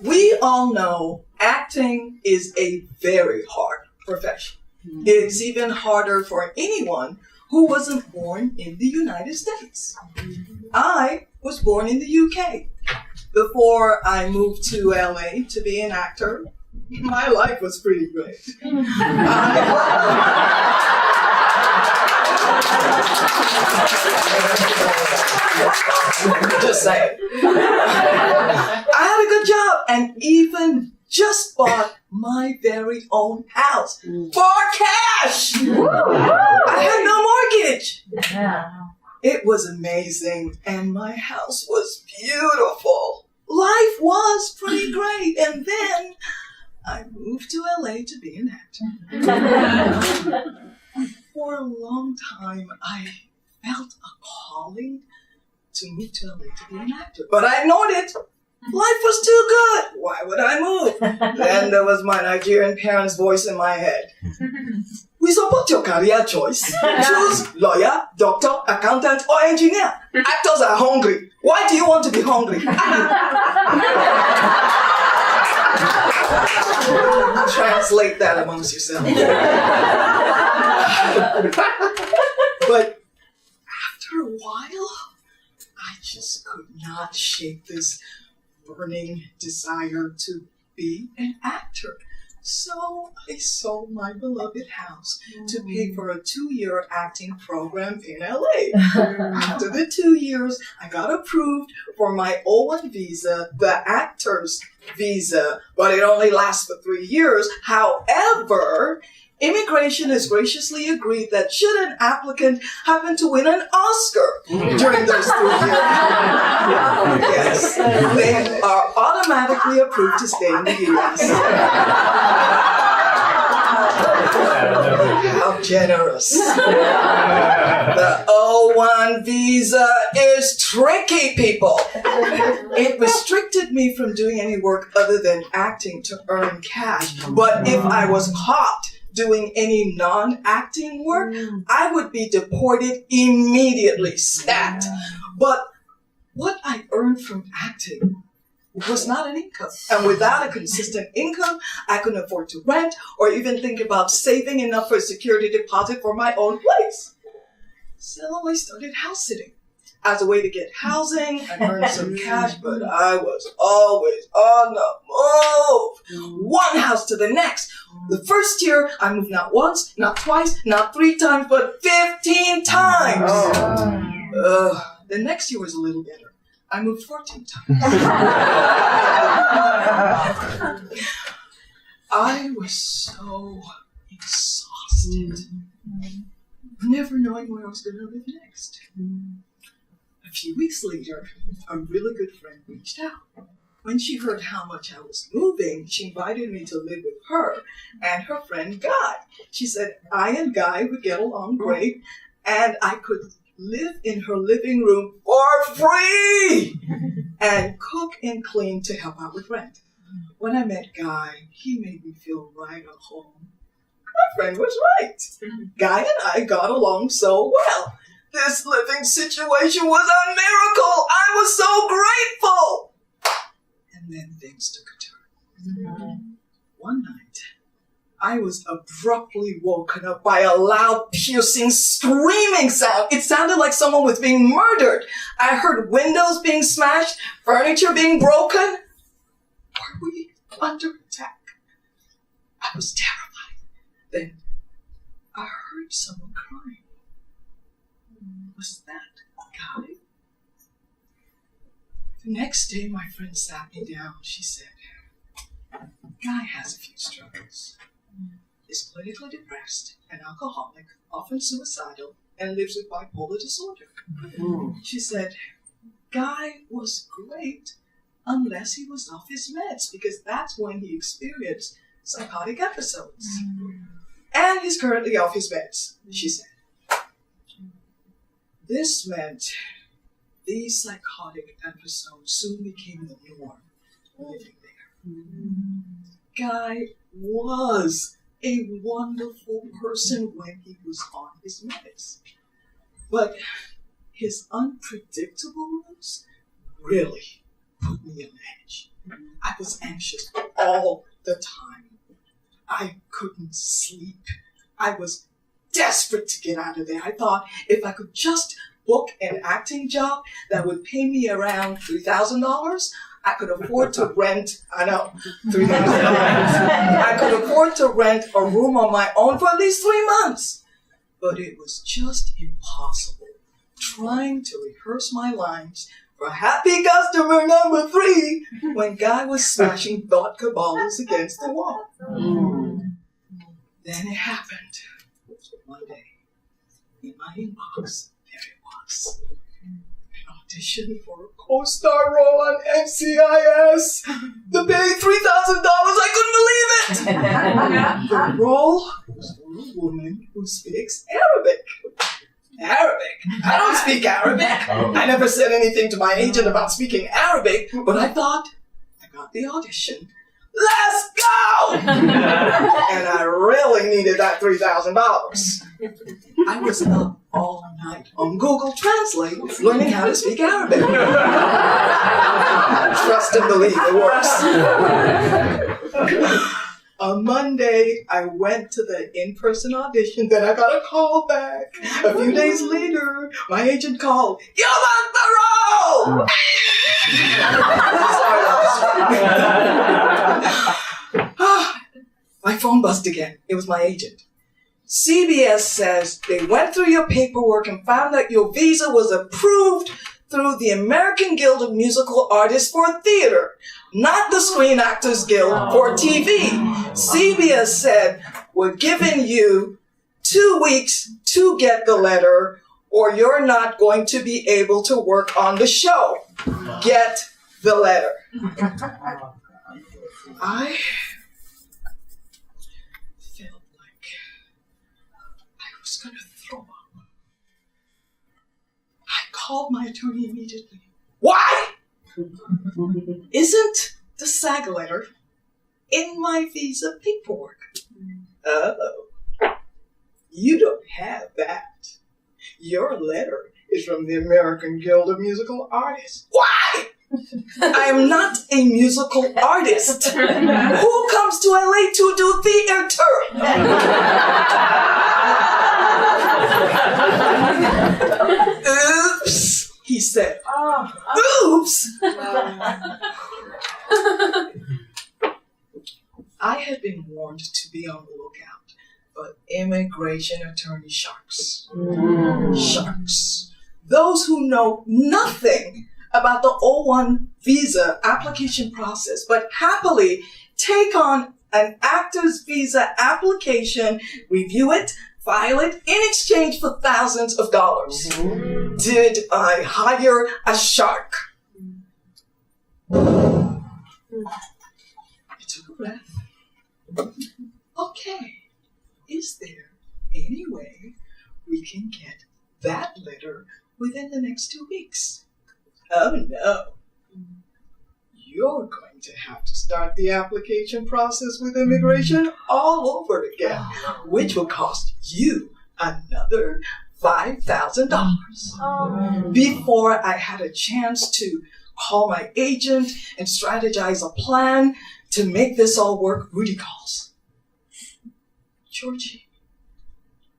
We all know acting is a very hard profession. It's even harder for anyone who wasn't born in the United States. I was born in the UK. Before I moved to LA to be an actor, my life was pretty great. Just saying. I had a good job and even just bought my very own house for cash. I had no mortgage. It was amazing and my house was beautiful. Life was pretty great, and then I moved to LA to be an actor. For a long time, I felt a calling to move to LA to be an actor, but I ignored it. Life was too good. Why would I move? Then there was my Nigerian parents' voice in my head. We support your career choice. Choose lawyer, doctor, accountant, or engineer. Actors are hungry. Why do you want to be hungry? Translate that amongst yourselves. But after a while, I just could not shake this burning desire to be an actor. So I sold my beloved house to pay for a 2-year acting program in LA. After the 2 years, I got approved for my O1 visa, the actor's visa, but it only lasts for 3 years. However, immigration has graciously agreed that should an applicant happen to win an Oscar during those 3 years, yes, they are automatically approved to stay in the U.S. How generous. The O1 visa is tricky, people. It restricted me from doing any work other than acting to earn cash. But if I was caught doing any non-acting work, I would be deported immediately, stat. But what I earned from acting was not an income. And without a consistent income, I couldn't afford to rent or even think about saving enough for a security deposit for my own place. So I started house sitting as a way to get housing and earn some cash, but I was always on the move. One house to the next. The first year, I moved not once, not twice, not 3 times, but 15 times. The next year was a little better. I moved 14 times. I was so exhausted, never knowing where I was going to live next. A few weeks later, a really good friend reached out. When she heard how much I was moving, she invited me to live with her and her friend Guy. She said I and Guy would get along great, and I could live in her living room for free and cook and clean to help out with rent. When I met Guy, he made me feel right at home. My friend was right. Guy and I got along so well. This living situation was a miracle. I was so grateful. And then things took a turn. One night, I was abruptly woken up by a loud, piercing, screaming sound. It sounded like someone was being murdered. I heard windows being smashed, furniture being broken. Were we under attack? I was terrified. Then I heard someone crying. Was that Guy? The next day, my friend sat me down. She said, Guy has a few struggles. Is clinically depressed, an alcoholic, often suicidal, and lives with bipolar disorder. She said, Guy was great unless he was off his meds, because that's when he experienced psychotic episodes. And he's currently off his meds, she said. This meant these psychotic episodes soon became the norm living there. Guy was a wonderful person when he was on his meds. But his unpredictableness really put me on edge. I was anxious all the time. I couldn't sleep. I was desperate to get out of there. I thought if I could just book an acting job that would pay me around $3,000, I could afford to rent, $3,000. I could afford to rent a room on my own for at least 3 months. But it was just impossible. Trying to rehearse my lines for happy customer number 3 when Guy was smashing vodka bottles against the wall. Then it happened. One day, in my inbox, there it was. An audition for a co-star role on NCIS. The pay $3,000, I couldn't believe it! The role was for a woman who speaks Arabic. Arabic? I don't speak Arabic. I never said anything to my agent about speaking Arabic, but I thought, I got the audition. Let's go! And I really needed that $3,000. I was up all night on Google Translate learning how to speak Arabic. Trust and believe it works. On Monday, I went to the in-person audition, then I got a call back. A few days later, my agent called, "You got the role!" My phone buzzed again. It was my agent. CBS says they went through your paperwork and found that your visa was approved through the American Guild of Musical Artists for theater, not the Screen Actors Guild for TV. CBS said, we're giving you 2 weeks to get the letter or you're not going to be able to work on the show. Get the letter. I felt like I was going to throw up. I called my attorney immediately. Why isn't the SAG letter in my visa paperwork? Oh, you don't have that. Your letter is from the American Guild of Musical Artists. Why? I am not a musical artist. Who comes to LA to do theater? Oops, he said. Oops! I had been warned to be on the lookout for immigration attorney sharks. Sharks. Those who know nothing about the O1 visa application process, but happily take on an actor's visa application, review it, file it in exchange for thousands of dollars. Did I hire a shark? I took a breath. Okay, is there any way we can get that letter within the next 2 weeks? Oh no. You're going to have to start the application process with immigration all over again, which will cost you another $5,000. Before I had a chance to call my agent and strategize a plan to make this all work, Rudy calls. Georgie,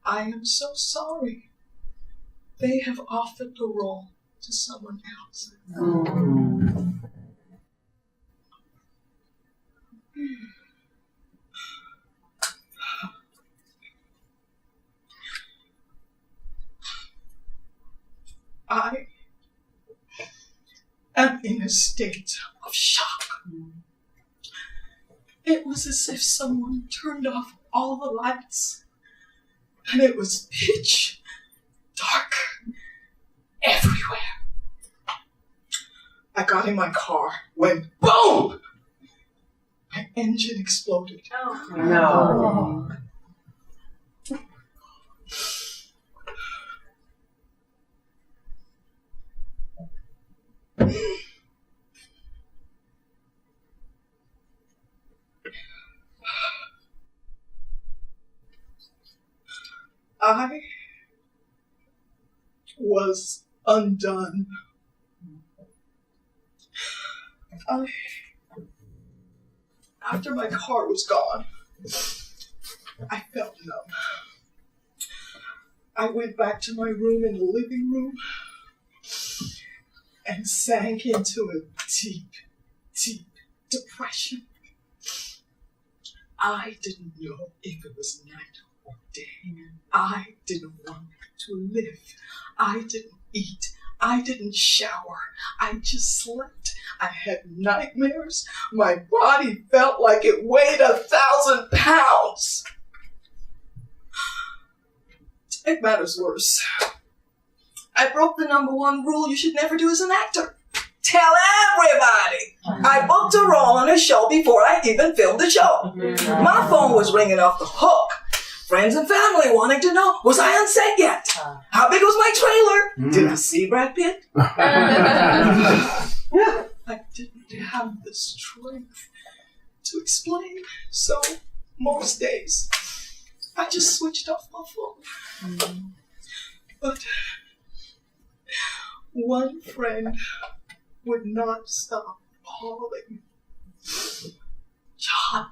I am so sorry. They have offered the role to someone else. I am in a state of shock. It was as if someone turned off all the lights and it was pitch dark everywhere. I got in my car when boom! My engine exploded. Oh. No. I was undone. I After my car was gone, I felt numb. I went back to my room in the living room and sank into a deep, deep depression. I didn't know if it was night or day. I didn't want to live. I didn't eat. I didn't shower. I just slept. I had nightmares. My body felt like it weighed 1,000 pounds. To make matters worse, I broke the #1 rule you should never do as an actor. Tell everybody I booked a role on a show before I even filmed the show. My phone was ringing off the hook. Friends and family wanting to know, was I on set yet? How big was my trailer? Did I see Brad Pitt? I didn't have the strength to explain, so most days I just switched off my phone. But one friend would not stop calling. John.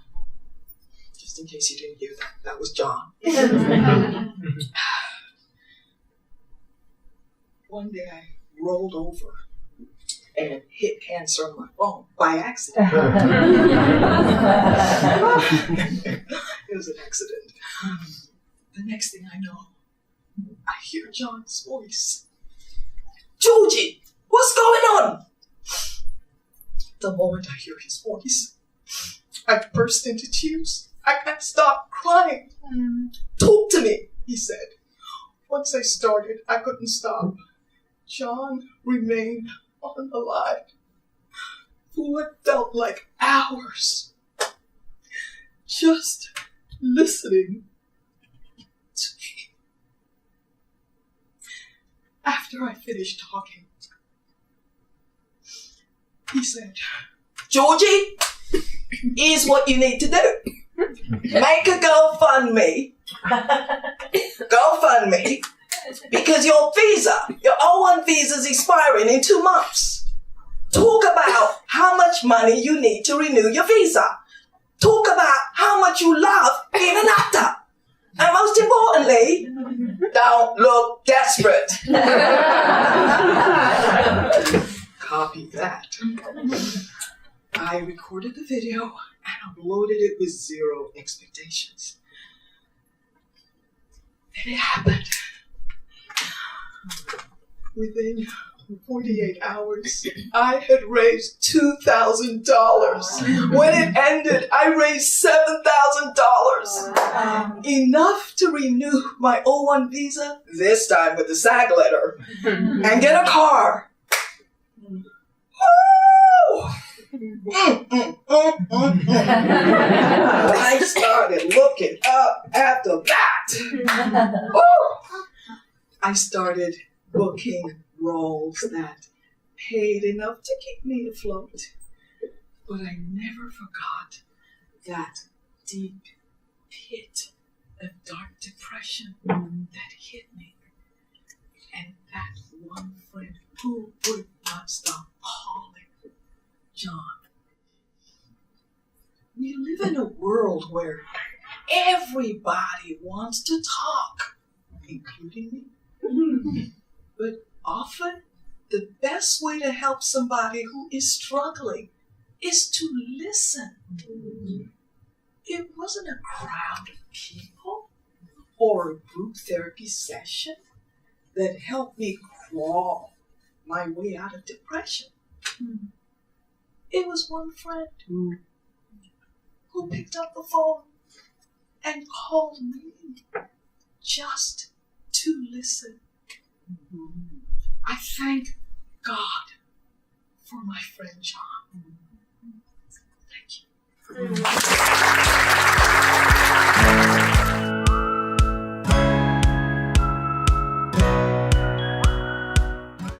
Just in case you didn't hear that, that was John. One day I rolled over and hit cancer on my phone by accident. It was an accident. The next thing I know, I hear John's voice. Georgie, what's going on? The moment I hear his voice, I burst into tears. I can't stop crying. Talk to me, he said. Once I started, I couldn't stop. John remained on the line for what felt like hours, just listening to me. After I finished talking, he said, Georgie, here's what you need to do. Make a GoFundMe, because your O1 visa is expiring in 2 months. Talk about how much money you need to renew your visa. Talk about how much you love being an actor. And most importantly, don't look desperate. Copy that. I recorded the video and uploaded it with 0 expectations. Then it happened. Within 48 hours, I had raised $2,000. When it ended, I raised $7,000. Enough to renew my O1 visa, this time with the SAG letter, and get a car. Woo! I started looking up after that. I started booking roles that paid enough to keep me afloat. But I never forgot that deep pit of dark depression that hit me. And that one friend who would not stop calling, John. We live in a world where everybody wants to talk, including me. But often, the best way to help somebody who is struggling is to listen. It wasn't a crowd of people or a group therapy session that helped me crawl my way out of depression. It was one friend who picked up the phone and called me just to listen. I thank God for my friend John. Thank you.